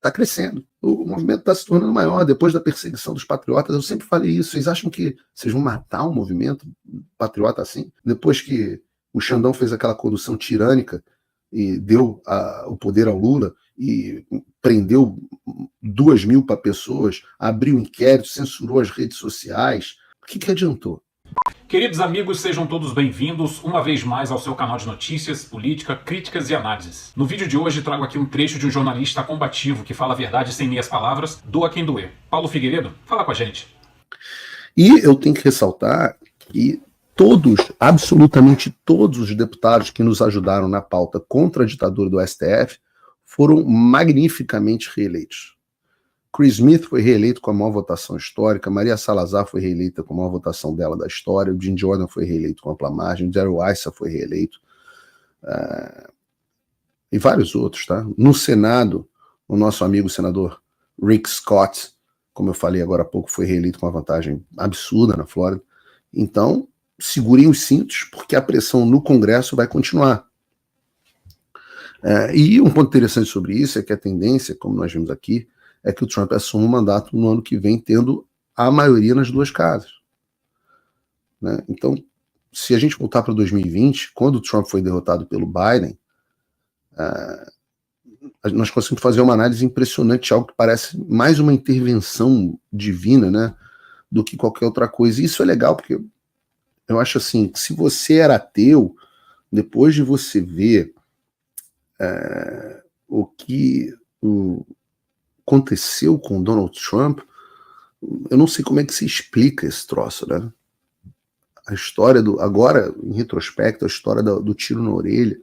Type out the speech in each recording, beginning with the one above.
está crescendo. O movimento está se tornando maior depois da perseguição dos patriotas. Eu sempre falei isso. Vocês acham que vocês vão matar um movimento patriota assim? Depois que o Xandão fez aquela condução tirânica e deu o poder ao Lula e prendeu 2.000 pessoas, abriu inquérito, censurou as redes sociais, o que adiantou? Queridos amigos, sejam todos bem-vindos uma vez mais ao seu canal de notícias, política, críticas e análises. No vídeo de hoje trago aqui um trecho de um jornalista combativo que fala a verdade sem meias palavras, doa quem doer. Paulo Figueiredo, fala com a gente. E eu tenho que ressaltar que absolutamente todos os deputados que nos ajudaram na pauta contra a ditadura do STF foram magnificamente reeleitos. Chris Smith foi reeleito com a maior votação histórica, Maria Salazar foi reeleita com a maior votação dela da história, o Jim Jordan foi reeleito com ampla margem, o Darrell Issa foi reeleito, e vários outros, tá? No Senado, o nosso amigo senador Rick Scott, como eu falei agora há pouco, foi reeleito com uma vantagem absurda na Flórida. Então, segurem os cintos, porque a pressão no Congresso vai continuar. E um ponto interessante sobre isso é que a tendência, como nós vimos aqui, é que o Trump assuma o mandato no ano que vem, tendo a maioria nas duas casas. Né? Então, se a gente voltar para 2020, quando o Trump foi derrotado pelo Biden, nós conseguimos fazer uma análise impressionante, algo que parece mais uma intervenção divina, né, do que qualquer outra coisa. E isso é legal, porque eu acho assim, que se você era ateu, depois de você ver o que aconteceu com Donald Trump, eu não sei como é que se explica esse troço, né? A história agora, em retrospecto, a história do tiro na orelha,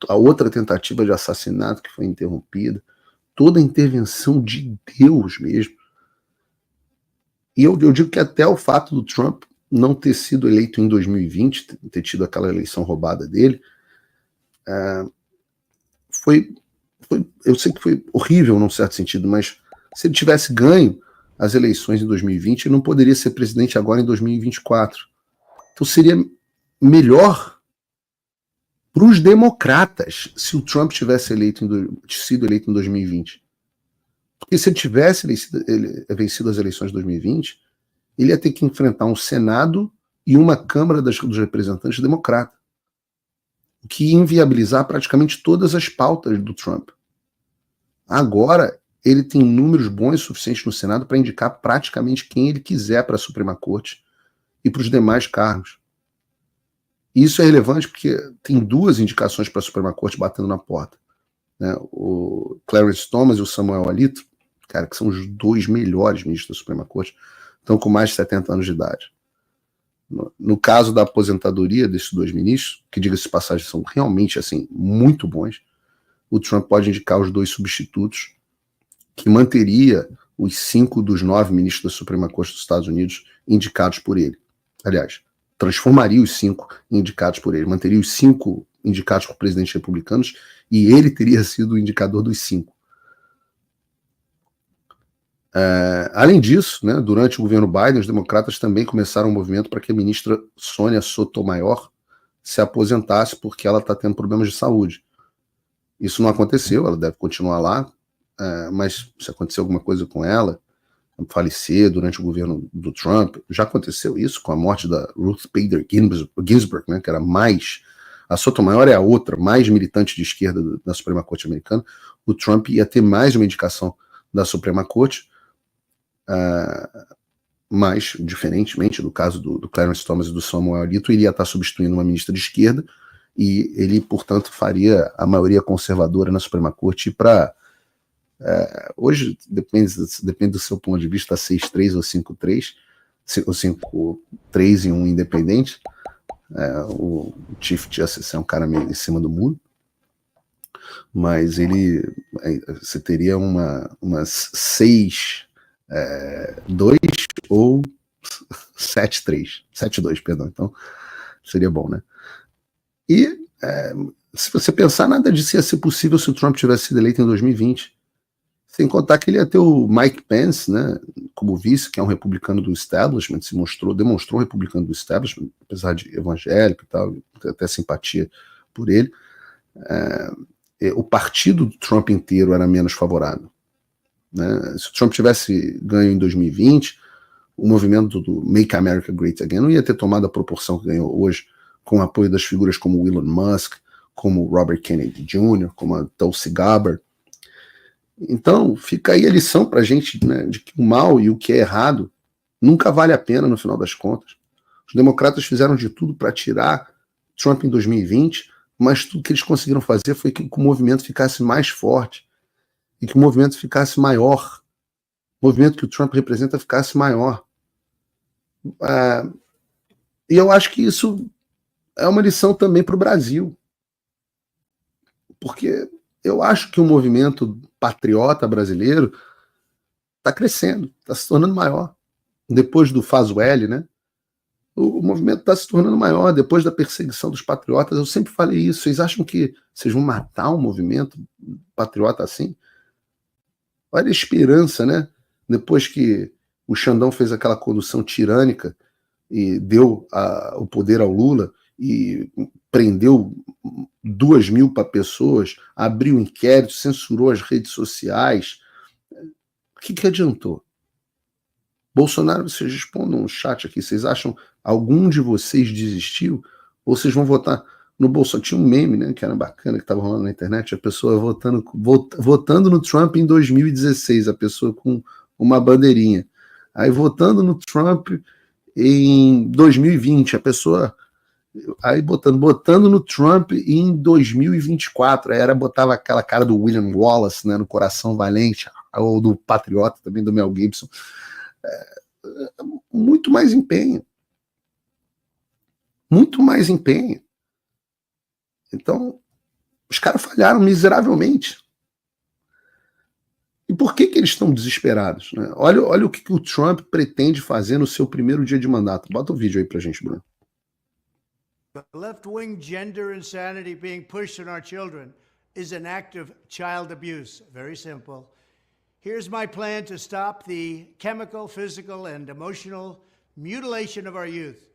a outra tentativa de assassinato que foi interrompida, toda a intervenção de Deus mesmo. E eu digo que até o fato do Trump não ter sido eleito em 2020, ter tido aquela eleição roubada dele, eu sei que foi horrível num certo sentido, mas se ele tivesse ganho as eleições em 2020, ele não poderia ser presidente agora em 2024. Então seria melhor para os democratas se o Trump tivesse sido eleito em 2020. Porque se ele tivesse vencido as eleições de 2020, ele ia ter que enfrentar um Senado e uma Câmara dos Representantes democrata, o que ia inviabilizar praticamente todas as pautas do Trump. Agora, ele tem números bons o suficiente no Senado para indicar praticamente quem ele quiser para a Suprema Corte e para os demais cargos. E isso é relevante porque tem duas indicações para a Suprema Corte batendo na porta. Né? O Clarence Thomas e o Samuel Alito, cara, que são os dois melhores ministros da Suprema Corte, estão com mais de 70 anos de idade. No caso da aposentadoria desses dois ministros, que diga-se de passagem são realmente assim, muito bons, o Trump pode indicar os dois substitutos, que manteria os 5 dos 9 ministros da Suprema Corte dos Estados Unidos indicados por ele. Aliás, transformaria os 5 indicados por ele, manteria os 5 indicados por presidentes republicanos e ele teria sido o indicador dos 5. Além disso, né, durante o governo Biden, os democratas também começaram um movimento para que a ministra Sônia Sotomayor se aposentasse porque ela está tendo problemas de saúde. Isso não aconteceu, ela deve continuar lá, mas se acontecer alguma coisa com ela, falecer durante o governo do Trump, já aconteceu isso com a morte da Ruth Bader Ginsburg, né, que era mais... A Sotomayor é a outra, mais militante de esquerda da Suprema Corte americana. O Trump ia ter mais uma indicação da Suprema Corte, mas, diferentemente do caso do Clarence Thomas e do Samuel Alito, ele ia estar substituindo uma ministra de esquerda e ele, portanto, faria a maioria conservadora na Suprema Corte para... hoje, depende do seu ponto de vista, 6-3 ou 5-3, ou 5-3 e um independente. O Chief Justice é um cara meio em cima do muro, mas você teria umas 6-2 ou 7-3, 7-2, perdão, então seria bom, né? E se você pensar, nada disso ia ser possível se o Trump tivesse sido eleito em 2020, sem contar que ele ia ter o Mike Pence, né, como vice, que é um republicano do establishment, demonstrou um republicano do establishment, apesar de evangélico e tal, até simpatia por ele. O partido do Trump inteiro era menos favorável. né? Se o Trump tivesse ganho em 2020, o movimento do Make America Great Again não ia ter tomado a proporção que ganhou hoje, com o apoio das figuras como Elon Musk, como Robert Kennedy Jr., como a Tulsi Gabbard. Então, fica aí a lição para a gente, né, de que o mal e o que é errado nunca vale a pena no final das contas. Os democratas fizeram de tudo para tirar Trump em 2020, mas tudo que eles conseguiram fazer foi que o movimento ficasse mais forte e que o movimento ficasse maior. O movimento que o Trump representa ficasse maior. E eu acho que isso é uma lição também para o Brasil. Porque eu acho que o movimento patriota brasileiro está crescendo, está se tornando maior. Depois do Fazueli, né? O movimento está se tornando maior. Depois da perseguição dos patriotas, eu sempre falei isso. Vocês acham que vocês vão matar um movimento patriota assim? Olha a esperança, né? Depois que o Xandão fez aquela condução tirânica e deu o poder ao Lula e prendeu 2.000 pessoas, abriu inquérito, censurou as redes sociais. O que adiantou? Bolsonaro, vocês respondam no chat aqui, vocês acham algum de vocês desistiu? Ou vocês vão votar no Bolsonaro? Tinha um meme, né, que era bacana, que estava rolando na internet, a pessoa votando no Trump em 2016, a pessoa com uma bandeirinha. Aí votando no Trump em 2020, a pessoa... Aí botando no Trump em 2024, aí botava aquela cara do William Wallace, né, no Coração Valente, ou do Patriota também, do Mel Gibson. Muito mais empenho. Muito mais empenho. Então, os caras falharam miseravelmente. E por que eles estão desesperados, né? Olha o que o Trump pretende fazer no seu primeiro dia de mandato. Bota o vídeo aí pra gente, Bruno. The left-wing gender insanity being pushed on our children is an act of child abuse. Very simple. Here's my plan to stop the chemical, physical, and emotional mutilation of our youth.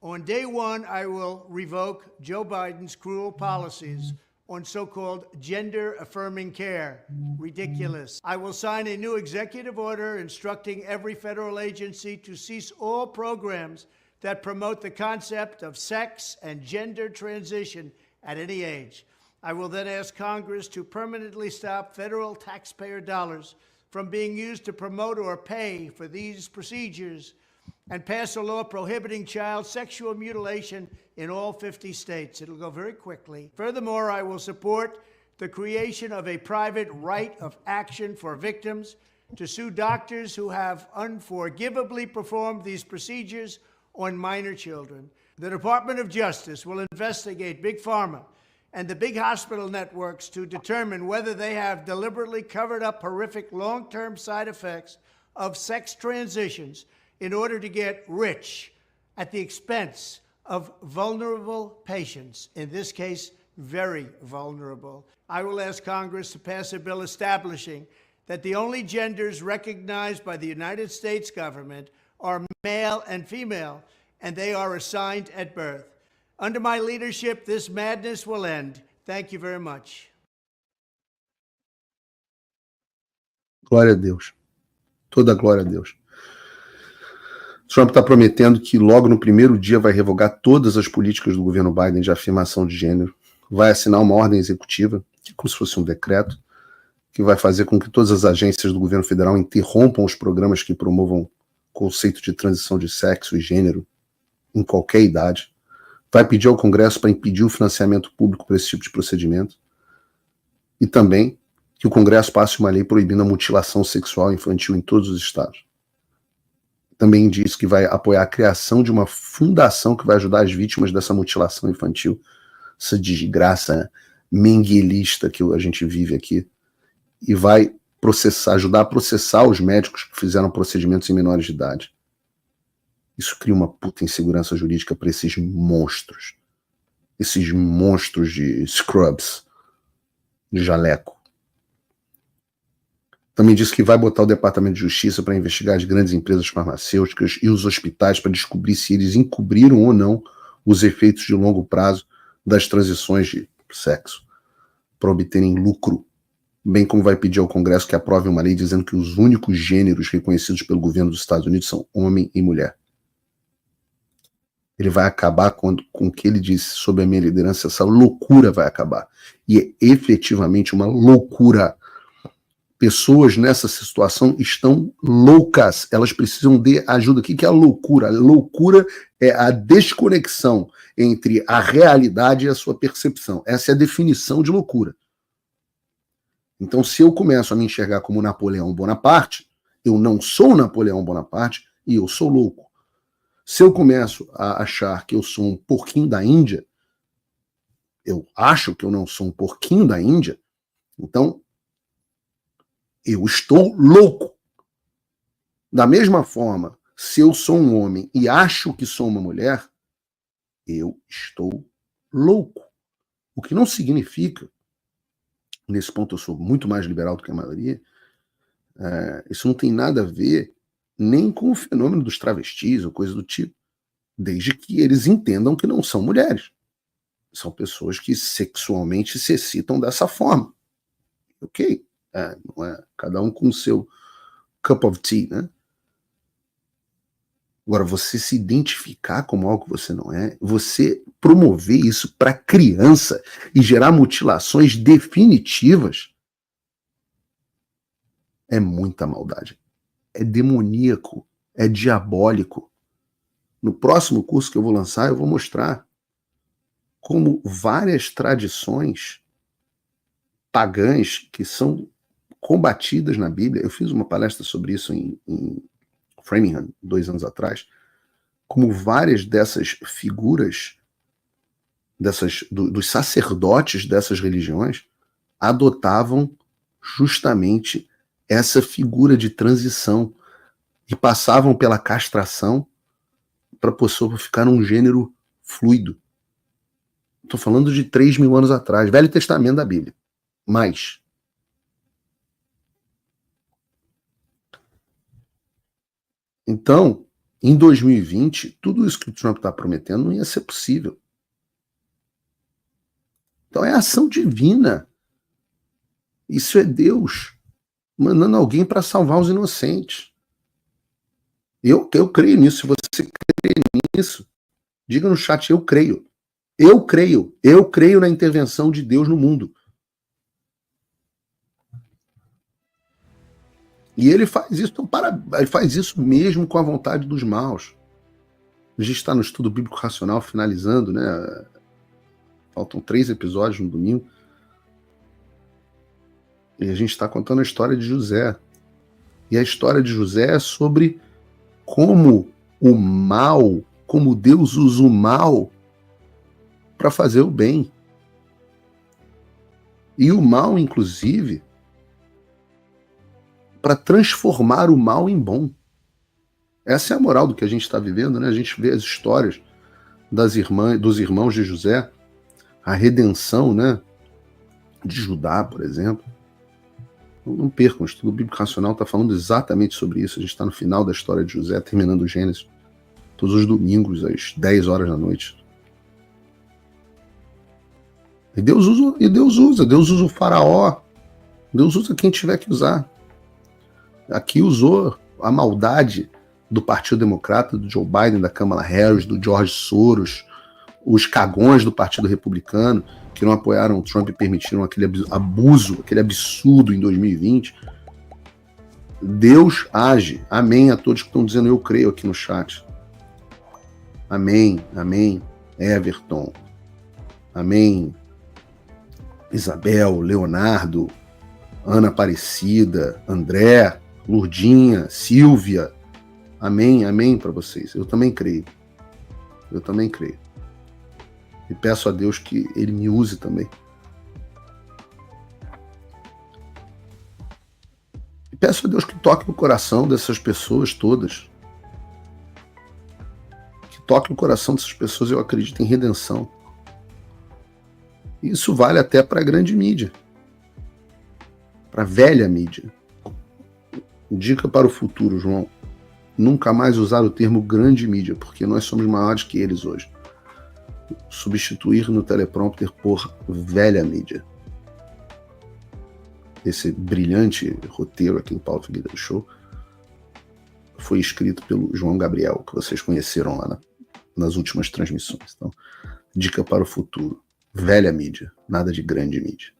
On day one, I will revoke Joe Biden's cruel policies on so-called gender-affirming care. Ridiculous. I will sign a new executive order instructing every federal agency to cease all programs that promote the concept of sex and gender transition at any age. I will then ask Congress to permanently stop federal taxpayer dollars from being used to promote or pay for these procedures and pass a law prohibiting child sexual mutilation in all 50 states. It'll go very quickly. Furthermore, I will support the creation of a private right of action for victims to sue doctors who have unforgivably performed these procedures on minor children. The Department of Justice will investigate Big Pharma and the big hospital networks to determine whether they have deliberately covered up horrific long-term side effects of sex transitions in order to get rich at the expense of vulnerable patients, in this case, very vulnerable. I will ask Congress to pass a bill establishing that the only genders recognized by the United States government are male and female, and they are assigned at birth. Under my leadership, this madness will end. Thank you very much. Glória a Deus. Toda glória a Deus. Trump está prometendo que logo no primeiro dia vai revogar todas as políticas do governo Biden de afirmação de gênero, vai assinar uma ordem executiva, que é como se fosse um decreto, que vai fazer com que todas as agências do governo federal interrompam os programas que promovam conceito de transição de sexo e gênero em qualquer idade. Vai pedir ao Congresso para impedir o financiamento público para esse tipo de procedimento. E também que o Congresso passe uma lei proibindo a mutilação sexual infantil em todos os estados. Também diz que vai apoiar a criação de uma fundação que vai ajudar as vítimas dessa mutilação infantil, essa desgraça menguelista que a gente vive aqui, e vai ajudar a processar os médicos que fizeram procedimentos em menores de idade. Isso cria uma puta insegurança jurídica para esses monstros de scrubs, de jaleco. Também disse que vai botar o Departamento de Justiça para investigar as grandes empresas farmacêuticas e os hospitais para descobrir se eles encobriram ou não os efeitos de longo prazo das transições de sexo para obterem lucro bem como vai pedir ao Congresso que aprove uma lei dizendo que os únicos gêneros reconhecidos pelo governo dos Estados Unidos são homem e mulher. Ele vai acabar com o que ele disse sobre a minha liderança, essa loucura vai acabar. E é efetivamente uma loucura. Pessoas nessa situação estão loucas, elas precisam de ajuda. O que é a loucura? A loucura é a desconexão entre a realidade e a sua percepção. Essa é a definição de loucura. Então, se eu começo a me enxergar como Napoleão Bonaparte, eu não sou Napoleão Bonaparte e eu sou louco. Se eu começo a achar que eu sou um porquinho da Índia, eu acho que eu não sou um porquinho da Índia, então eu estou louco. Da mesma forma, se eu sou um homem e acho que sou uma mulher, eu estou louco. O que não significa, nesse ponto eu sou muito mais liberal do que a maioria, isso não tem nada a ver nem com o fenômeno dos travestis ou coisa do tipo, desde que eles entendam que não são mulheres. São pessoas que sexualmente se excitam dessa forma. Ok, não é cada um com o seu cup of tea, né? Agora, você se identificar como algo que você não é, você promover isso para criança e gerar mutilações definitivas, é muita maldade. É demoníaco, é diabólico. No próximo curso que eu vou lançar, eu vou mostrar como várias tradições pagãs que são combatidas na Bíblia. Eu fiz uma palestra sobre isso em Framingham, 2 anos atrás, como várias dessas figuras, dos sacerdotes dessas religiões, adotavam justamente essa figura de transição e passavam pela castração para a pessoa ficar num gênero fluido. Estou falando de 3.000 anos atrás, Velho Testamento da Bíblia. Mais. Então, em 2020, tudo isso que o Trump está prometendo não ia ser possível. Então é ação divina. Isso é Deus mandando alguém para salvar os inocentes. Eu creio nisso. Se você crê nisso, diga no chat, eu creio. Eu creio na intervenção de Deus no mundo. E ele faz isso, ele faz isso mesmo com a vontade dos maus. A gente está no estudo bíblico racional finalizando, né? Faltam 3 episódios no domingo. E a gente está contando a história de José. E a história de José é sobre como o mal, como Deus usa o mal para fazer o bem. E o mal, inclusive, para transformar o mal em bom. Essa é a moral do que a gente está vivendo, né? A gente vê as histórias dos irmãos de José, a redenção, né, de Judá, por exemplo. Não percam, o estudo bíblico racional está falando exatamente sobre isso. A gente está no final da história de José, terminando o Gênesis, todos os domingos, às 10 horas da noite. E Deus usa o faraó, Deus usa quem tiver que usar. Aqui usou a maldade do Partido Democrata, do Joe Biden, da Kamala Harris, do George Soros, os cagões do Partido Republicano, que não apoiaram o Trump e permitiram aquele abuso, aquele absurdo em 2020. Deus age. Amém a todos que estão dizendo eu creio aqui no chat. Amém, amém, Everton. Amém, Isabel, Leonardo, Ana Aparecida, André, Lourdinha, Silvia. Amém, amém para vocês. Eu também creio. Eu também creio. E peço a Deus que Ele me use também. E peço a Deus que toque o coração dessas pessoas todas. Que toque o coração dessas pessoas, eu acredito em redenção. Isso vale até para a grande mídia. Para a velha mídia. Dica para o futuro, João. Nunca mais usar o termo grande mídia, porque nós somos maiores que eles hoje. Substituir no teleprompter por velha mídia. esse brilhante roteiro aqui do Paulo Figueiredo Show foi escrito pelo João Gabriel, que vocês conheceram lá nas últimas transmissões. Então, dica para o futuro. Velha mídia, nada de grande mídia.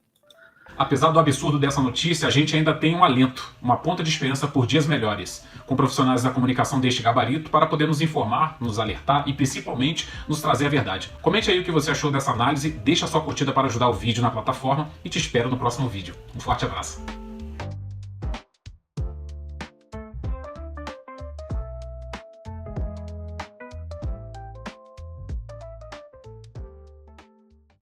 Apesar do absurdo dessa notícia, a gente ainda tem um alento, uma ponta de esperança por dias melhores, com profissionais da comunicação deste gabarito para poder nos informar, nos alertar e principalmente nos trazer a verdade. Comente aí o que você achou dessa análise, deixa sua curtida para ajudar o vídeo na plataforma e te espero no próximo vídeo. Um forte abraço.